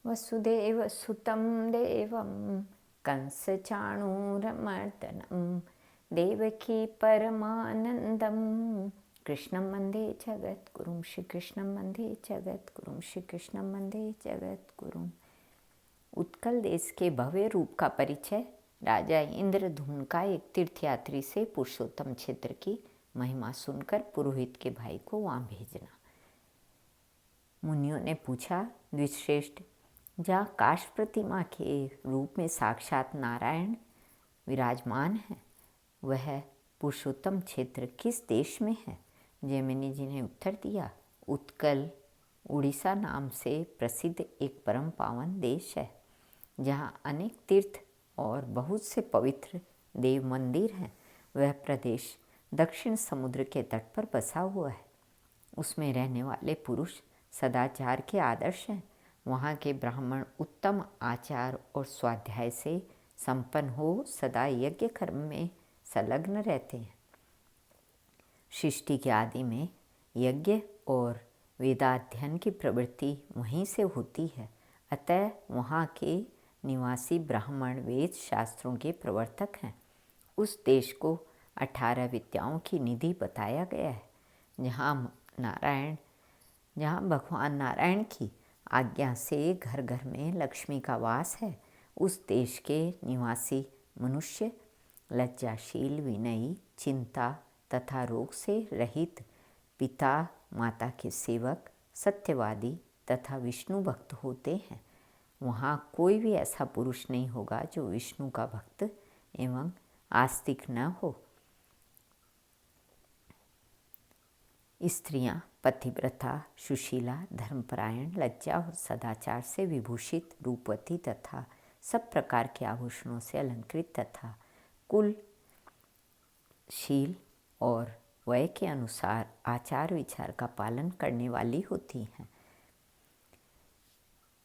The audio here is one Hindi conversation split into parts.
वसुदेवसुतं देवं कंसचाणूरमर्दनं देवकी परमानन्दं कृष्णं वन्दे जगद्गुरुं श्रीकृष्णं वन्दे जगद्गुरुं श्रीकृष्णं वन्दे जगद्गुरुं। उत्कल देश के भव्य रूप का परिचय। राजा इंद्रधुम्न का एक तीर्थयात्री से पुरुषोत्तम क्षेत्र की महिमा सुनकर पुरोहित के भाई को वहाँ भेजना। मुनियों ने पूछा, द्विश्रेष्ठ, जहाँ काश प्रतिमा के रूप में साक्षात नारायण विराजमान है, वह पुरुषोत्तम क्षेत्र किस देश में है? जैमिनी जी ने उत्तर दिया, उत्कल उड़ीसा नाम से प्रसिद्ध एक परम पावन देश है, जहाँ अनेक तीर्थ और बहुत से पवित्र देव मंदिर हैं। वह प्रदेश दक्षिण समुद्र के तट पर बसा हुआ है। उसमें रहने वाले पुरुष सदाचार के आदर्श हैं। वहाँ के ब्राह्मण उत्तम आचार और स्वाध्याय से संपन्न हो सदा यज्ञ कर्म में संलग्न रहते हैं। सृष्टि के आदि में यज्ञ और वेदाध्ययन की प्रवृत्ति वहीं से होती है। अतः वहाँ के निवासी ब्राह्मण वेद शास्त्रों के प्रवर्तक हैं। उस देश को 18 विद्याओं की निधि बताया गया है, जहाँ भगवान नारायण की आज्ञा से घर घर में लक्ष्मी का वास है। उस देश के निवासी मनुष्य लज्जाशील, विनयी, चिंता तथा रोग से रहित, पिता माता के सेवक, सत्यवादी तथा विष्णु भक्त होते हैं। वहाँ कोई भी ऐसा पुरुष नहीं होगा जो विष्णु का भक्त एवं आस्तिक न हो। स्त्रियां पतिव्रता, सुशीला, धर्मपरायण, लज्जा और सदाचार से विभूषित, रूपवती तथा सब प्रकार के आभूषणों से अलंकृत तथा कुल, शील और वय के अनुसार आचार विचार का पालन करने वाली होती हैं।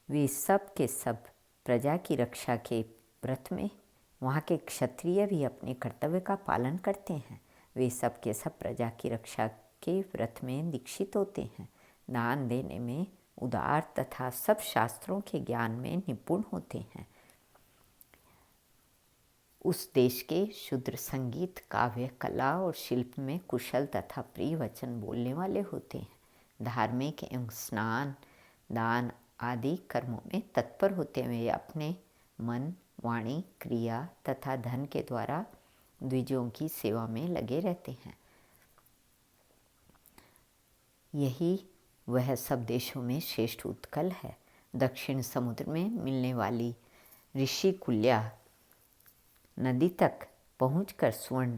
वे सब के सब प्रजा की रक्षा के व्रत में, वहाँ के क्षत्रिय भी अपने कर्तव्य का पालन करते हैं। वे सब के सब प्रजा की रक्षा के व्रत में दीक्षित होते हैं। दान देने में उदार तथा सब शास्त्रों के ज्ञान में निपुण होते हैं। उस देश के शूद्र संगीत, काव्य, कला और शिल्प में कुशल तथा प्रिय वचन बोलने वाले होते हैं। धार्मिक एवं स्नान, दान आदि कर्मों में तत्पर होते हुए अपने मन, वाणी, क्रिया तथा धन के द्वारा द्विजों की सेवा में लगे रहते हैं। यही वह सब देशों में श्रेष्ठ उत्कल है। दक्षिण समुद्र में मिलने वाली ऋषिकुल्या नदी तक पहुंचकर स्वर्ण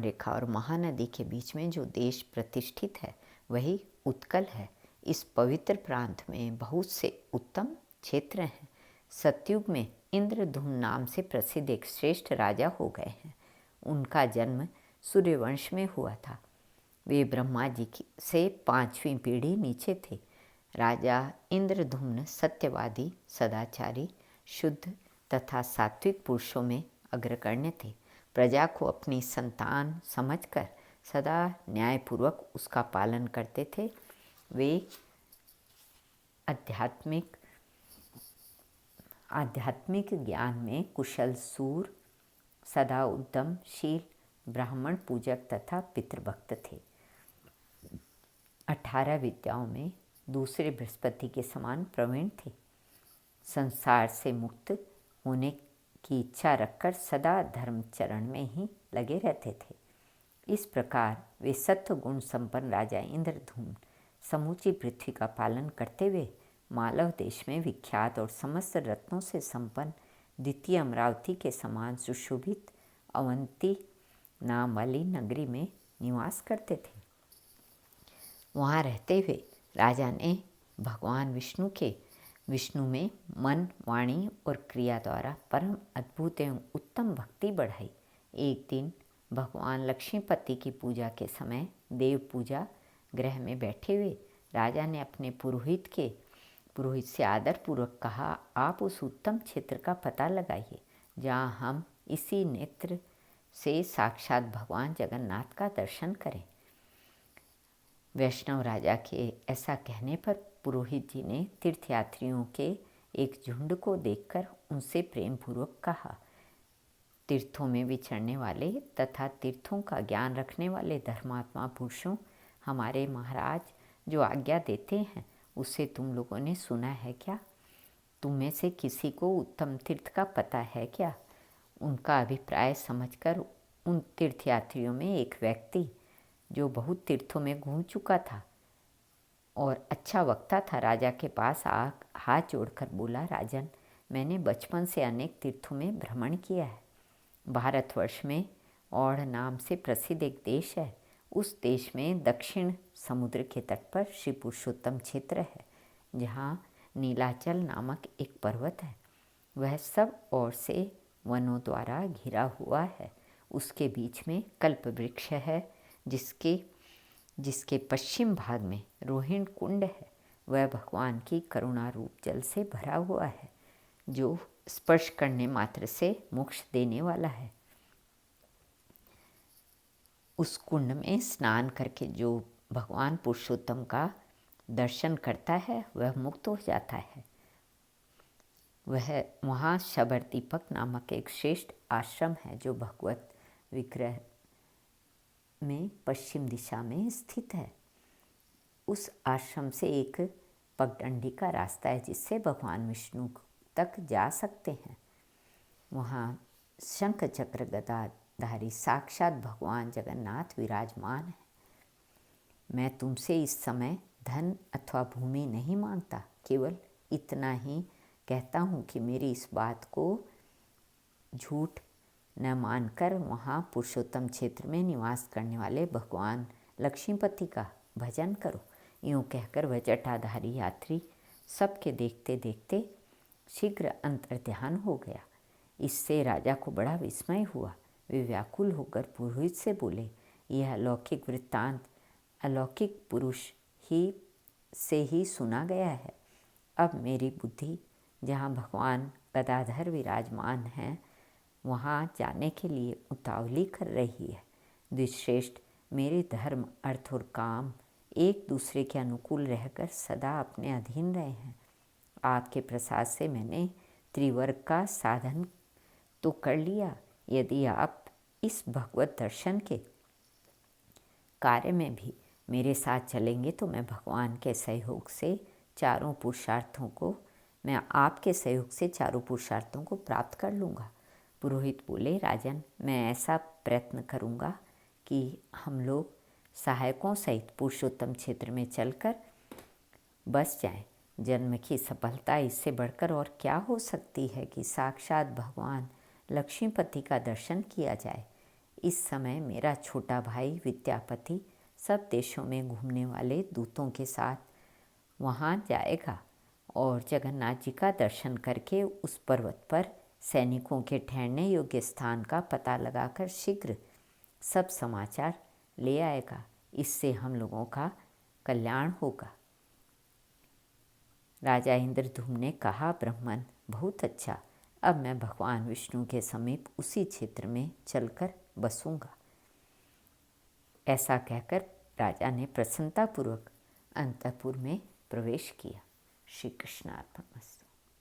रेखा और महानदी के बीच में जो देश प्रतिष्ठित है, वही उत्कल है। इस पवित्र प्रांत में बहुत से उत्तम क्षेत्र हैं। सतयुग में इंद्रधुम्न नाम से प्रसिद्ध एक श्रेष्ठ राजा हो गए हैं। उनका जन्म सूर्यवंश में हुआ था। वे ब्रह्मा जी से 5वीं पीढ़ी नीचे थे। राजा इंद्रधुम्न सत्यवादी, सदाचारी, शुद्ध तथा सात्विक पुरुषों में अग्रगण्य थे। प्रजा को अपनी संतान समझकर सदा न्यायपूर्वक उसका पालन करते थे। वे आध्यात्मिक ज्ञान में कुशल सूर, सदा उद्यमशील, ब्राह्मण पूजक तथा पितृभक्त थे। 18 विद्याओं में दूसरे बृहस्पति के समान प्रवीण थे। संसार से मुक्त होने की इच्छा रखकर सदा धर्मचरण में ही लगे रहते थे। इस प्रकार वे सत्व गुण संपन्न राजा इंद्रधुम्न समूची पृथ्वी का पालन करते हुए मालव देश में विख्यात और समस्त रत्नों से संपन्न द्वितीय अमरावती के समान सुशोभित अवंती नाम वाली नगरी में निवास करते थे। वहाँ रहते हुए राजा ने भगवान विष्णु में मन, वाणी और क्रिया द्वारा परम अद्भुत एवं उत्तम भक्ति बढ़ाई। एक दिन भगवान लक्ष्मीपति की पूजा के समय देव पूजा गृह में बैठे हुए राजा ने अपने पुरोहित से आदरपूर्वक कहा, आप उस उत्तम क्षेत्र का पता लगाइए जहाँ हम इसी नेत्र से साक्षात भगवान जगन्नाथ का दर्शन करें। वैष्णव राजा के ऐसा कहने पर पुरोहित जी ने तीर्थयात्रियों के एक झुंड को देखकर उनसे प्रेम पूर्वक कहा, तीर्थों में विचरने वाले तथा तीर्थों का ज्ञान रखने वाले धर्मात्मा पुरुषों, हमारे महाराज जो आज्ञा देते हैं उससे तुम लोगों ने सुना है क्या? तुम में से किसी को उत्तम तीर्थ का पता है क्या? उनका अभिप्राय समझकर उन तीर्थयात्रियों में एक व्यक्ति जो बहुत तीर्थों में घूम चुका था और अच्छा वक्ता था, राजा के पास हाथ जोड़कर बोला, राजन, मैंने बचपन से अनेक तीर्थों में भ्रमण किया है। भारतवर्ष में औढ़ नाम से प्रसिद्ध एक देश है। उस देश में दक्षिण समुद्र के तट पर श्री पुरुषोत्तम क्षेत्र है, जहाँ नीलाचल नामक एक पर्वत है। वह सब ओर से वनों द्वारा घिरा हुआ है। उसके बीच में कल्प वृक्ष है, जिसके पश्चिम भाग में रोहिणी कुंड है। वह भगवान की करुणा रूप जल से भरा हुआ है, जो स्पर्श करने मात्र से मोक्ष देने वाला है। उस कुंड में स्नान करके जो भगवान पुरुषोत्तम का दर्शन करता है वह मुक्त हो जाता है। वहाँ शबर दीपक नामक एक श्रेष्ठ आश्रम है, जो भगवत विग्रह में पश्चिम दिशा में स्थित है। उस आश्रम से एक पगडंडी का रास्ता है, जिससे भगवान विष्णु तक जा सकते हैं। वहाँ शंख चक्र गदाधारी साक्षात भगवान जगन्नाथ विराजमान है। मैं तुमसे इस समय धन अथवा भूमि नहीं मांगता, केवल इतना ही कहता हूँ कि मेरी इस बात को झूठ न मानकर वहाँ पुरुषोत्तम क्षेत्र में निवास करने वाले भगवान लक्ष्मीपति का भजन करो। यूँ कहकर वह जटाधारी यात्री सबके देखते देखते शीघ्र अंतर्ध्यान हो गया। इससे राजा को बड़ा विस्मय हुआ। वे व्याकुल होकर पुरोहित से बोले, यह अलौकिक वृत्तांत अलौकिक पुरुष ही से ही सुना गया है। अब मेरी बुद्धि जहाँ भगवान गदाधर विराजमान हैं वहाँ जाने के लिए उतावली कर रही है। द्विश्रेष्ठ, मेरे धर्म, अर्थ और काम एक दूसरे के अनुकूल रहकर सदा अपने अधीन रहे हैं। आपके प्रसाद से मैंने त्रिवर्ग का साधन तो कर लिया। यदि आप इस भगवत दर्शन के कार्य में भी मेरे साथ चलेंगे तो मैं आपके सहयोग से चारों पुरुषार्थों को प्राप्त कर लूँगा। पुरोहित बोले, राजन, मैं ऐसा प्रयत्न करूँगा कि हम लोग सहायकों सहित पुरुषोत्तम क्षेत्र में चलकर बस जाएं। जन्म की सफलता इससे बढ़कर और क्या हो सकती है कि साक्षात भगवान लक्ष्मीपति का दर्शन किया जाए। इस समय मेरा छोटा भाई विद्यापति सब देशों में घूमने वाले दूतों के साथ वहाँ जाएगा और जगन्नाथ जी का दर्शन करके उस पर्वत पर सैनिकों के ठहरने योग्य स्थान का पता लगाकर शीघ्र सब समाचार ले आएगा। इससे हम लोगों का कल्याण होगा। राजा इंद्रद्युम्न ने कहा, ब्राह्मण, बहुत अच्छा, अब मैं भगवान विष्णु के समीप उसी क्षेत्र में चलकर बसूंगा। ऐसा कहकर राजा ने प्रसन्नतापूर्वक अंतःपुर में प्रवेश किया। श्री कृष्णार्पणमस्तु।